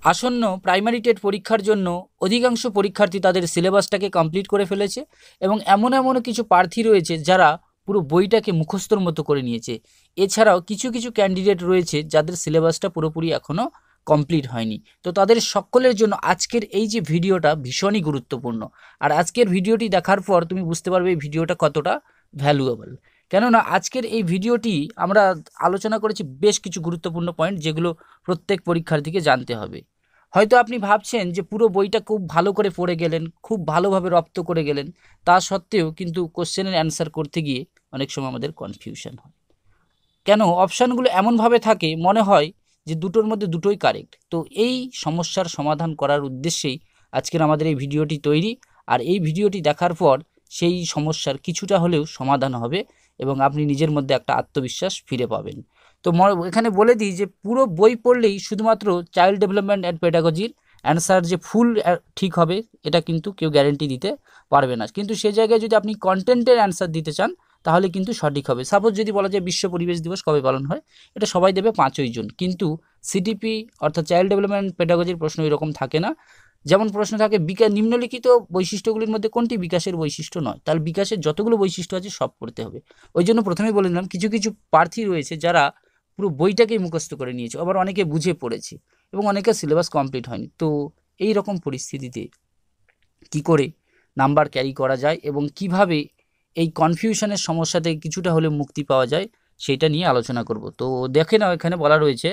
আসন্ন primary TET পরীক্ষার জন্য অধিকাংশ পরীক্ষার্থী তাদের সিলেবাসটাকে কমপ্লিট করে ফেলেছে এবং এমন কিছু প্রার্থী রয়েছে যারা পুরো বইটাকে মুখস্থর মতো করে নিয়েছে। এছাড়াও কিছু ক্যান্ডিডেট রয়েছে যাদের সিলেবাসটা পুরোপুরি এখনও কমপ্লিট হয়নি। তো তাদের সকলের জন্য আজকের এই যে ভিডিওটা ভীষণই গুরুত্বপূর্ণ। আর আজকের ভিডিওটি দেখার পর তুমি বুঝতে পারবে এই ভিডিওটা কতটা ভ্যালুয়েবল। কেননা আজকের এই ভিডিওটি আমরা আলোচনা করেছি বেশ কিছু গুরুত্বপূর্ণ পয়েন্ট, যেগুলো প্রত্যেক পরীক্ষার্থীকে জানতে হবে। হয়তো আপনি ভাবছেন যে পুরো বইটা খুব ভালো করে পড়ে গেলেন, খুব ভালোভাবে রপ্ত করে গেলেন, তা সত্ত্বেও কিন্তু কোশ্চেনের অ্যান্সার করতে গিয়ে অনেক সময় আমাদের কনফিউশন হয়। কেন? অপশানগুলো এমনভাবে থাকে মনে হয় যে দুটোর মধ্যে দুটোই কারেক্ট। তো এই সমস্যার সমাধান করার উদ্দেশ্যেই আজকের আমাদের এই ভিডিওটি তৈরি। আর এই ভিডিওটি দেখার পর সেই সমস্যার কিছুটা হলেও সমাধান হবে এবং আপনি নিজের মধ্যে একটা আত্মবিশ্বাস ফিরে পাবেন। তো এখানে বলে দিই যে পুরো বই পড়লেই শুধুমাত্র চাইল্ড ডেভেলপমেন্ট অ্যান্ড পেডাগজির অ্যান্সার যে ফুল ঠিক হবে এটা কিন্তু কেউ গ্যারেন্টি দিতে পারবে না। কিন্তু সে জায়গায় যদি আপনি কন্টেন্টের অ্যান্সার দিতে চান তাহলে কিন্তু সঠিক হবে। সাপোজ যদি বলা যায় বিশ্ব পরিবেশ দিবস কবে পালন হয়, এটা সবাই দেবে 5ই জুন, কিন্তু সিডিপি অর্থাৎ চাইল্ড ডেভেলপমেন্ট পেডাগজির প্রশ্ন এরকম থাকে না। যেমন প্রশ্ন থাকে নিম্নলিখিত বৈশিষ্ট্যগুলির মধ্যে কোনটি বিকাশের বৈশিষ্ট্য নয়, তাহলে বিকাশের যতগুলো বৈশিষ্ট্য আছে সব পড়তে হবে। ওই জন্য প্রথমেই বলে দিলাম কিছু প্রার্থী রয়েছে যারা পুরো বইটাকেই মুখস্থ করে নিয়েছে, আবার অনেকে বুঝে পড়েছে এবং অনেকের সিলেবাস কমপ্লিট হয়নি। তো এই রকম পরিস্থিতিতে কি করে নাম্বার ক্যারি করা যায় এবং কিভাবে এই কনফিউশনের সমস্যা থেকে কিছুটা হলে মুক্তি পাওয়া যায় সেটা নিয়ে আলোচনা করব। তো দেখে নাও, এখানে বলা রয়েছে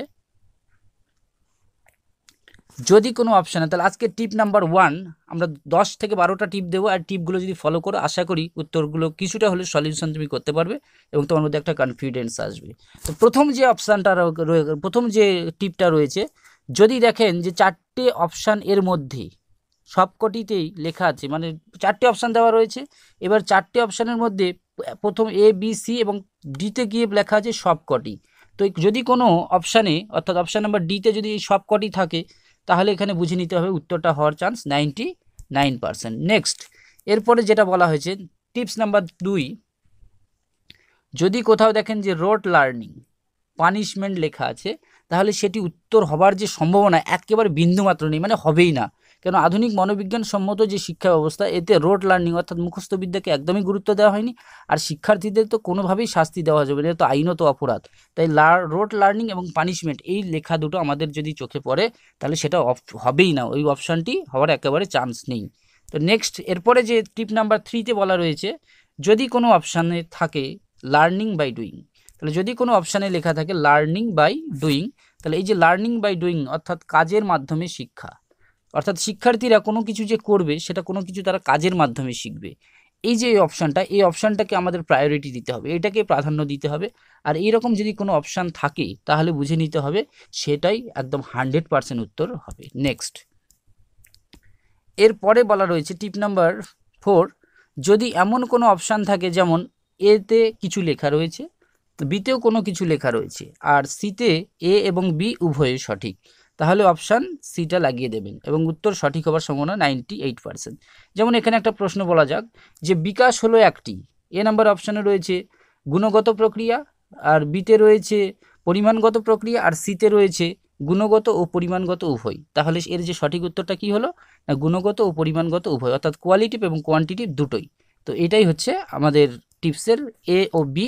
যদি কোনো অপশানে, তাহলে আজকে টিপ নাম্বার 1 আমরা 10 থেকে 12টা টিপ দেবো, আর টিপগুলো যদি ফলো করো আশা করি উত্তরগুলো কিছুটা হলে সলিউশন তুমি করতে পারবে এবং তোমার মধ্যে একটা কনফিডেন্স আসবে। তো প্রথম যে টিপটা রয়েছে, যদি দেখেন যে 4টে অপশান এর মধ্যে সবকটিতেই লেখা আছে, মানে 4টে অপশান দেওয়া রয়েছে, এবার 4টে অপশানের মধ্যে প্রথম এ বি সি এবং ডিতে গিয়ে লেখা আছে সবকটি। তো যদি কোনো অপশানে অর্থাৎ অপশান নাম্বার ডিতে যদি এই সবকটি থাকে তাহলে এখানে বুঝে নিতে হবে উত্তরটা হওয়ার চান্স 99%। নেক্সট, এরপরে যেটা বলা হয়েছে টিপস নাম্বার 2, যদি কোথাও দেখেন যে রোট লার্নিং পানিশমেন্ট লেখা আছে তাহলে সেটি উত্তর হবার যে সম্ভাবনা একেবারে বিন্দুমাত্র নেই, মানে হবেই না। কেন? আধুনিক মনোবিজ্ঞান সম্মত যে শিক্ষা ব্যবস্থা, এতে রোট লার্নিং অর্থাৎ মুখস্থ বিদ্যাকে একদমই গুরুত্ব দেওয়া হয়নি, আর শিক্ষার্থীদের তো কোনোভাবেই শাস্তি দেওয়া যাবে না, এটা তো আইনত অপরাধ। তাই রোট লার্নিং এবং পানিশমেন্ট এই লেখা দুটো আমাদের যদি চোখে পড়ে তাহলে সেটা হবেই না, ওই অপশানটি হওয়ার একেবারে চান্স নেই। তো নেক্সট, এরপরে যে টিপ নাম্বার 3তে বলা রয়েছে যদি কোনো অপশানে থাকে লার্নিং বাই ডুইং, তাহলে যদি কোনো অপশানে লেখা থাকে লার্নিং বাই ডুইং, তাহলে এই যে লার্নিং বাই ডুইং অর্থাৎ কাজের মাধ্যমে শিক্ষা, অর্থাৎ শিক্ষার্থীরা কোনো কিছু যে করবে সেটা কোনো কিছু তারা কাজের মাধ্যমে শিখবে। এই যে এই অপশানটাকে আমাদের প্রায়োরিটি দিতে হবে, এটাকে প্রাধান্য দিতে হবে। আর এইরকম যদি কোনো অপশান থাকে তাহলে বুঝে নিতে হবে সেটাই একদম 100% উত্তর হবে। নেক্সট, এরপরে বলা রয়েছে টিপ নাম্বার 4, যদি এমন কোনো অপশান থাকে যেমন এতে কিছু লেখা রয়েছে, বিতেও কোনো কিছু লেখা রয়েছে, আর সিতে এ এবং বি উভয়ই সঠিক, তাহলে অপশান সিটা লাগিয়ে দেবেন এবং উত্তর সঠিক হবার সম্ভাবনা 98%। যেমন এখানে একটা প্রশ্ন বলা যাক যে বিকাশ হলো একটি, এ নাম্বার অপশানে রয়েছে গুণগত প্রক্রিয়া, আর বিতে রয়েছে পরিমাণগত প্রক্রিয়া, আর সিতে রয়েছে গুণগত ও পরিমাণগত উভয়, তাহলে এর যে সঠিক উত্তরটা কি হলো না গুণগত ও পরিমাণগত উভয়, অর্থাৎ কোয়ালিটিভ এবং কোয়ান্টিটিভ দুটোই। তো এটাই হচ্ছে আমাদের টিপসের এ ও বি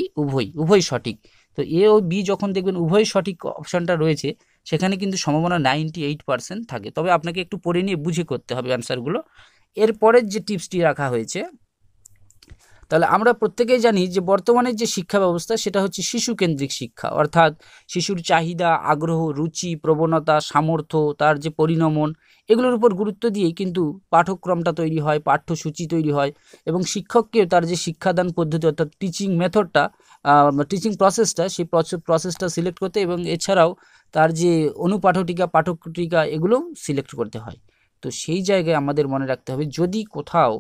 উভয় সঠিক। তো এ ও বি যখন দেখবেন উভয় সঠিক অপশানটা রয়েছে সেখানে কিন্তু সম্ভাবনা 98% থাকে, তবে আপনাকে একটু পড়ে নিয়ে বুঝে করতে হবে অ্যান্সারগুলো। এরপরের যে টিপসটি রাখা হয়েছে, তাহলে আমরা প্রত্যেকেই জানি যে বর্তমানের যে শিক্ষা ব্যবস্থা সেটা হচ্ছে শিশু কেন্দ্রিক শিক্ষা, অর্থাৎ শিশুর চাহিদা, আগ্রহ, রুচি, প্রবণতা, সামর্থ্য, তার যে পরিণমন, এগুলোর উপর গুরুত্ব দিয়েই কিন্তু পাঠ্যক্রমটা তৈরি হয়, পাঠ্যসূচি তৈরি হয় এবং শিক্ষককে তার যে শিক্ষাদান পদ্ধতি অর্থাৎ টিচিং মেথডটা, টিচিং প্রসেসটা, সেই প্রসেসটা সিলেক্ট করতে এবং এছাড়াও তার যে অনুপাঠটিকা, পাঠ্যটিকা এগুলো সিলেক্ট করতে হয়। তো সেই জায়গায় আমাদের মনে রাখতে হবে যদি কোথাও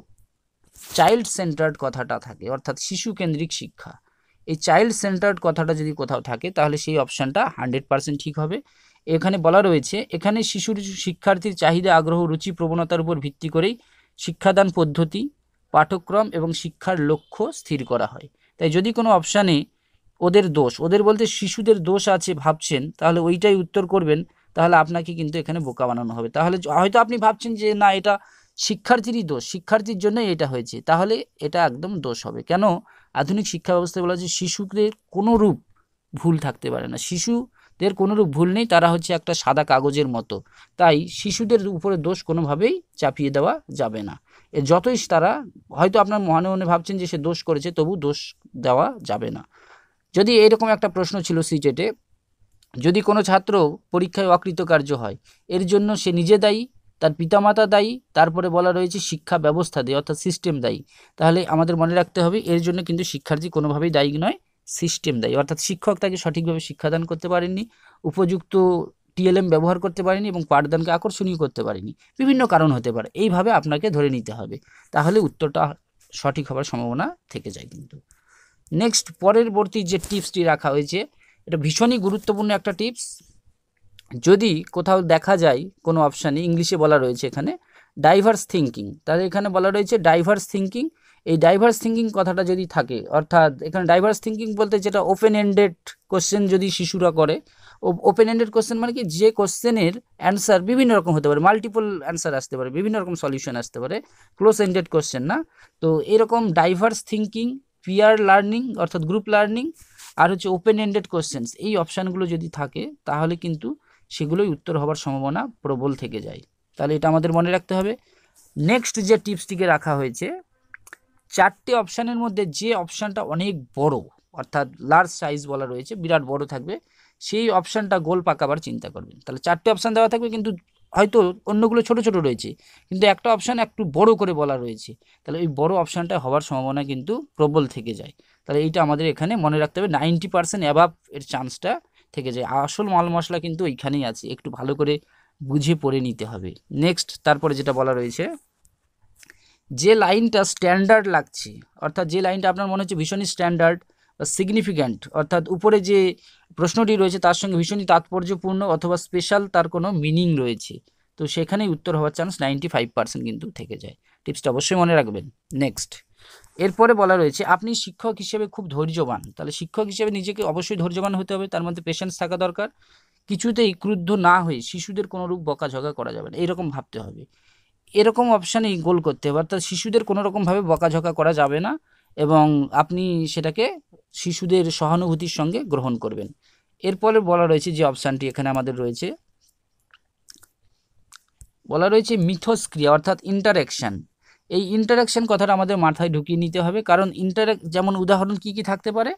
চাইল্ড সেন্টার্ড কথাটা থাকে অর্থাৎ শিশু কেন্দ্রিক শিক্ষা, এই চাইল্ড সেন্টার্ড কথাটা যদি কোথাও থাকে তাহলে সেই অপশানটা 100% ঠিক হবে। এখানে বলা রয়েছে এখানে শিক্ষার্থীর চাহিদা, আগ্রহ, রুচি, প্রবণতার উপর ভিত্তি করেই শিক্ষাদান পদ্ধতি, পাঠ্যক্রম এবং শিক্ষার লক্ষ্য স্থির করা হয়। তাই যদি কোনো অপশানে ওদের বলতে শিশুদের দোষ আছে ভাবছেন তাহলে ওইটাই উত্তর করবেন, তাহলে আপনাকে কিন্তু এখানে বোকা বানানো হবে। তাহলে হয়তো আপনি ভাবছেন যে না এটা শিক্ষার্থীরই দোষ, শিক্ষার্থীর জন্যই এটা হয়েছে, তাহলে এটা একদম দোষ হবে। কেন? আধুনিক শিক্ষা ব্যবস্থায় বলা হচ্ছে শিশুদের কোনো রূপ ভুল থাকতে পারে না, শিশুদের কোনোরূপ ভুল নেই, তারা হচ্ছে একটা সাদা কাগজের মতো। তাই শিশুদের উপরে দোষ কোনোভাবেই চাপিয়ে দেওয়া যাবে না। যতই তারা, হয়তো আপনার মনে মনে ভাবছেন যে সে দোষ করেছে, তবু দোষ দেওয়া যাবে না। যদি এরকম একটা প্রশ্ন ছিল সিটেটে, যদি কোনো ছাত্র পরীক্ষায় অকৃতকার্য হয়, এর জন্য সে নিজে দায়ী, তার পিতামাতা দায়ী, তারপরে বলা রয়েছে শিক্ষা ব্যবস্থা দায়ী অর্থাৎ সিস্টেম দায়ী, তাহলে আমাদের মনে রাখতে হবে এর জন্য কিন্তু শিক্ষার্থী কোনোভাবেই দায়ী নয়, সিস্টেম দায়ী। অর্থাৎ শিক্ষক তাকে সঠিকভাবে শিক্ষাদান করতে পারেননি, উপযুক্ত টিএলএম ব্যবহার করতে পারেনি এবং পাঠদানকে আকর্ষণীয় করতে পারেনি, বিভিন্ন কারণ হতে পারে। এইভাবে আপনাকে ধরে নিতে হবে, তাহলে উত্তরটা সঠিক হওয়ার সম্ভাবনা থেকে যায় কিন্তু। নেক্সট পরবর্তী যে টিপসটি রাখা হয়েছে, এটা ভীষণই গুরুত্বপূর্ণ একটা টিপস। যদি কোথাও দেখা যায় কোনো অপশানে ইংলিশে বলা রয়েছে এখানে ডাইভার্স থিঙ্কিং, তাহলে এখানে বলা রয়েছে ডাইভার্স থিঙ্কিং। এই ডাইভার্স থিঙ্কিং কথাটা যদি থাকে, অর্থাৎ এখানে ডাইভার্স থিঙ্কিং বলতে যেটা ওপেন এন্ডেড কোশ্চেন যদি শিশুরা করে, ওপেন এন্ডেড কোশ্চেন মানে কি, যে কোশ্চেনের অ্যান্সার বিভিন্ন রকম হতে পারে, মাল্টিপল অ্যান্সার আসতে পারে, বিভিন্ন রকম সলিউশন আসতে পারে, ক্লোজ এন্ডেড কোশ্চেন না। তো এরকম ডাইভার্স থিঙ্কিং, পিয়ার লার্নিং অর্থাৎ গ্রুপ লার্নিং, আর হচ্ছে ওপেন এন্ডেড কোশ্চেন্স, এই অপশানগুলো যদি থাকে তাহলে কিন্তু সেগুলোই উত্তর হওয়ার সম্ভাবনা প্রবল থেকে যায়। তাহলে এটা আমাদের মনে রাখতে হবে। নেক্সট যে টিপসটিকে রাখা হয়েছে, 4টে অপশানের মধ্যে যে অপশানটা অনেক বড় অর্থাৎ লার্জ সাইজ বলা রয়েছে, বিরাট বড় থাকবে, সেই অপশানটা গোল পাকাবার চিন্তা করবেন। তাহলে 4টে অপশান দেওয়া থাকবে, কিন্তু হয়তো অন্যগুলো ছোট ছোট রয়েছে, কিন্তু একটা অপশান একটু বড় করে বলা রয়েছে, তাহলে এই বড় অপশানটা হওয়ার সম্ভাবনা কিন্তু প্রবল থেকে যায়। তাহলে এইটা আমাদের এখানে মনে রাখতে হবে, 90% অ্যাভাব এর চান্সটা থেকে যায়। আসল মাল মশলা কিন্তু এইখানেই আছে, একটু ভালো করে বুঝে পড়ে নিতে হবে। নেক্সট তারপরে যেটা বলা রয়েছে, যে লাইনটা স্ট্যান্ডার্ড লাগছে, অর্থাৎ যে লাইনটা আপনার মনে হচ্ছে ভীষণই স্ট্যান্ডার্ড বা সিগনিফিক্যান্ট, অর্থাৎ উপরে যে প্রশ্নটি রয়েছে তার সঙ্গে ভীষণই তাৎপর্যপূর্ণ অথবা স্পেশাল, তার কোনো মিনিং রয়েছে, তো সেখানেই উত্তর হওয়ার চান্স 95% কিন্তু থেকে যায়। টিপসটা অবশ্যই মনে রাখবেন। নেক্সট এরপরে বলা রয়েছে আপনি শিক্ষক হিসেবে খুব ধৈর্যবান, তাহলে শিক্ষক হিসেবে নিজেকে অবশ্যই ধৈর্যবান হতে হবে, তার মধ্যে পেশেন্স থাকা দরকার, কিছুতেই ক্রুদ্ধ না হয়ে শিশুদের কোনোরূপ বকাঝকা করা যাবে না, এইরকম ভাবতে হবে, এরকম অপশানেই গোল করতে হবে, অর্থাৎ শিশুদের কোনো রকমভাবে বকাঝকা করা যাবে না এবং আপনি সেটাকে শিশুদের সহানুভূতির সঙ্গে গ্রহণ করবেন। এরপরে বলা রয়েছে যে অপশানটি এখানে আমাদের রয়েছে, বলা রয়েছে মিথস্ক্রিয়া অর্থাৎ ইন্টারাকশান। এই ইন্টারাকশান কথাটা আমাদের মাথায় ঢুকিয়ে নিতে হবে, কারণ যেমন উদাহরণ কি কি থাকতে পারে,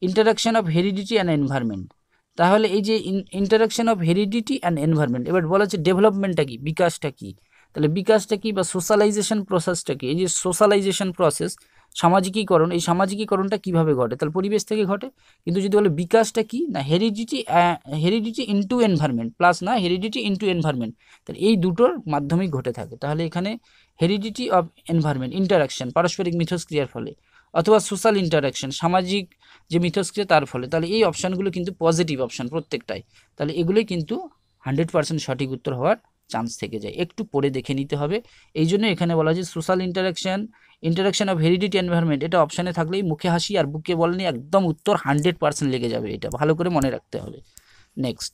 interaction of heredity and environment. তাহলে এই যে interaction of heredity and environment, এবার বলা হচ্ছে ডেভেলপমেন্টটা কি, বিকাশটা কি, তাহলে বিকাশটা কি বা সোশ্যালাইজেশন প্রসেসটা কি, এই যে সোশ্যালাইজেশন প্রসেস, সামাজিকীকরণ, এই সামাজিকীকরণটা কিভাবে ঘটে, তাহলে পরিবেশ থেকে ঘটে। কিন্তু যদি বলে বিকাশটা কি না, হেরিডিটি ইনটু এনভায়রনমেন্ট প্লাস না হেরিডিটি ইনটু এনভায়রনমেন্ট, তাহলে এই দুটোর মাধ্যমেই ঘটে থাকে। তাহলে এখানে হেরিডিটি অফ এনভায়রনমেন্ট, ইন্টারাকশন পারস্পরিক মিথস্ক্রিয়ার ফলে, অথবা সোশ্যাল ইন্টারাকশন সামাজিক যে মিথস্ক্রিয়া তার ফলে, তাহলে এই অপশানগুলো কিন্তু পজিটিভ অপশান প্রত্যেকটাই, তাহলে এগুলোই কিন্তু 100% সঠিক উত্তর হওয়ার চান্স থেকে যায়। একটু পড়ে দেখে নিতে হবে, এই জন্য এখানে বলা হয়েছে social interaction of heredity environment, এটা অপশানে থাকলেই মুখে হাসি আর বুকে বলেনি, একদম উত্তর 100% লেগে যাবে, এটা ভালো করে মনে রাখতে হবে। নেক্সট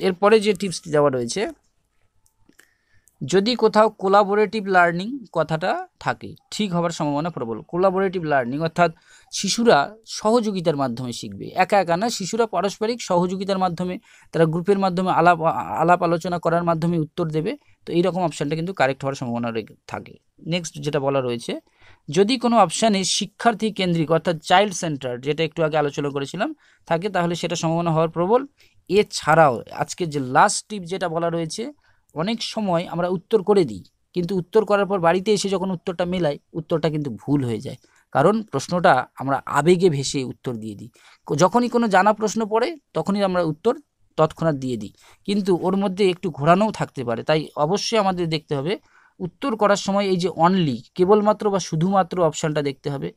এরপরে যে টিপসটি দেওয়া রয়েছে, যদি কোথাও কোলাবোরেটিভ লার্নিং কথাটা থাকে, ঠিক হওয়ার সম্ভাবনা প্রবল। কোলাবোরেটিভ লার্নিং অর্থাৎ শিশুরা সহযোগিতার মাধ্যমে শিখবে, একা একা না, শিশুরা পারস্পরিক সহযোগিতার মাধ্যমে, তারা গ্রুপের মাধ্যমে আলাপ আলোচনা করার মাধ্যমে উত্তর দেবে, তো এইরকম অপশানটা কিন্তু কারেক্ট হওয়ার সম্ভাবনা থাকে। নেক্সট যেটা বলা রয়েছে, যদি কোনো অপশানে শিক্ষার্থী কেন্দ্রিক অর্থাৎ চাইল্ড সেন্টার, যেটা একটু আগে আলোচনা করেছিলাম, থাকে, তাহলে সেটা সম্ভাবনা হওয়ার প্রবল। এছাড়াও আজকে যে লাস্ট টিপ যেটা বলা রয়েছে, অনেক সময় আমরা উত্তর করে দিই, কিন্তু উত্তর করার পর বাড়িতে এসে যখন উত্তরটা মেলাই, উত্তরটা কিন্তু ভুল হয়ে যায়, কারণ প্রশ্নটা আমরা আবেগে ভেসে উত্তর দিয়ে দিই। যখনই কোনো জানা প্রশ্ন পড়ে তখনই আমরা উত্তর তৎক্ষণাৎ দিয়ে দিই, কিন্তু ওর মধ্যে একটু ঘোরানোও থাকতে পারে। তাই অবশ্যই আমাদের দেখতে হবে উত্তর করার সময় এই যে অনলি, কেবলমাত্র বা শুধুমাত্র অপশানটা দেখতে হবে,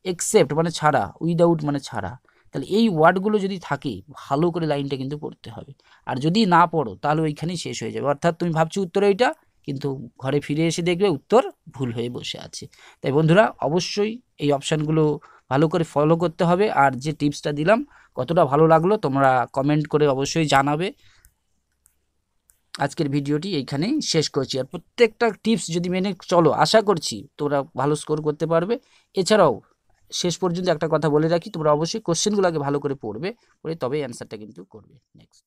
এক্সেপ্ট মানে ছাড়া, উইদাউট মানে ছাড়া, তাহলে এই ওয়ার্ডগুলো যদি থাকে ভালো করে লাইনটা কিন্তু পড়তে হবে, আর যদি না পড়ো তাহলে ওইখানেই শেষ হয়ে যাবে, অর্থাৎ তুমি ভাবছো উত্তর এইটা, কিন্তু ঘরে ফিরে এসে দেখবে উত্তর ভুল হয়ে বসে আছে। তাই বন্ধুরা অবশ্যই এই অপশানগুলো ভালো করে ফলো করতে হবে। আর যে টিপসটা দিলাম কতটা ভালো লাগলো তোমরা কমেন্ট করে অবশ্যই জানাবে। আজকের ভিডিওটি এইখানেই শেষ করছি। আর প্রত্যেকটা টিপস যদি মেনে চলো, আশা করছি তোমরা ভালো স্কোর করতে পারবে। এছাড়াও শেষ পর্যন্ত একটা কথা বলে রাখি, তোমরা অবশ্যই কোশ্চেনগুলো আগে ভালো করে পড়বে, তবেই অ্যান্সারটা কিন্তু করবে। নেক্সট।